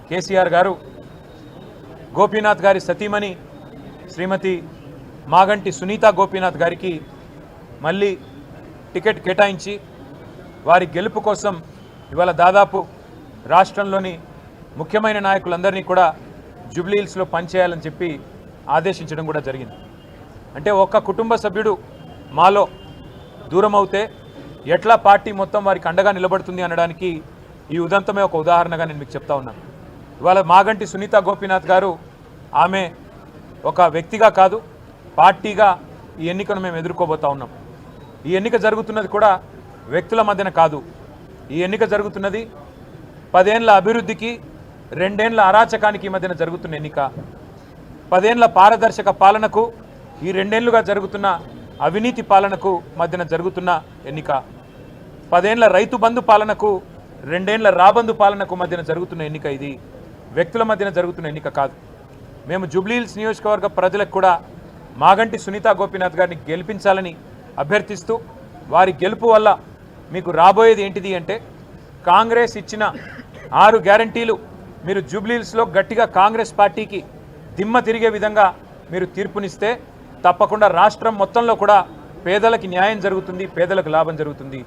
కేసీఆర్ గారు గోపీనాథ్ గారి సతీమణి శ్రీమతి మాగంటి సునీత గోపీనాథ్ గారికి మళ్ళీ టికెట్ కేటాయించి వారి గెలుపు కోసం ఇవాళ దాదాపు రాష్ట్రంలోని ముఖ్యమైన నాయకులందరినీ కూడా జూబ్లీ హిల్స్లో పనిచేయాలని చెప్పి ఆదేశించడం కూడా జరిగింది. అంటే ఒక్క కుటుంబ సభ్యుడు మాలో దూరం అవుతే ఎట్లా పార్టీ మొత్తం వారికి అండగా నిలబడుతుంది అనడానికి ఈ ఉదంతమే ఒక ఉదాహరణగా నేను మీకు చెప్తా ఉన్నాను. ఇవాళ మాగంటి సునీత గోపీనాథ్ గారు ఆమె ఒక వ్యక్తిగా కాదు పార్టీగా ఈ ఎన్నికను మేము ఎదుర్కోబోతా ఉన్నాం. ఈ ఎన్నిక జరుగుతున్నది కూడా వ్యక్తుల మధ్యన కాదు. ఈ ఎన్నిక జరుగుతున్నది 10 ఏళ్ల అభివృద్ధికి 2 ఏళ్ల అరాచకానికి మధ్యన జరుగుతున్న ఎన్నిక. 10 ఏళ్ల పారదర్శక పాలనకు ఈ 2 ఏళ్లుగా జరుగుతున్న అవినీతి పాలనకు మధ్యన జరుగుతున్న ఎన్నిక. 10 ఏళ్ల రైతు బంధు పాలనకు 2 ఏళ్ల రాబందు పాలనకు మధ్యన జరుగుతున్న ఎన్నిక. ఇది వ్యక్తుల మధ్యన జరుగుతున్న ఎన్నిక కాదు. మేము జూబ్లీ హిల్స్ నియోజకవర్గ ప్రజలకు కూడా మాగంటి సునీత గోపీనాథ్ గారిని గెలిపించాలని అభ్యర్థిస్తూ వారి గెలుపు వల్ల మీకు రాబోయేది ఏంటిది అంటే కాంగ్రెస్ ఇచ్చిన 6 గ్యారంటీలు మీరు జూబ్లీ హిల్స్లో గట్టిగా కాంగ్రెస్ పార్టీకి దిమ్మ తిరిగే విధంగా మీరు తీర్పునిస్తే తప్పకుండా రాష్ట్రం మొత్తంలో కూడా పేదలకి న్యాయం జరుగుతుంది, పేదలకు లాభం జరుగుతుంది.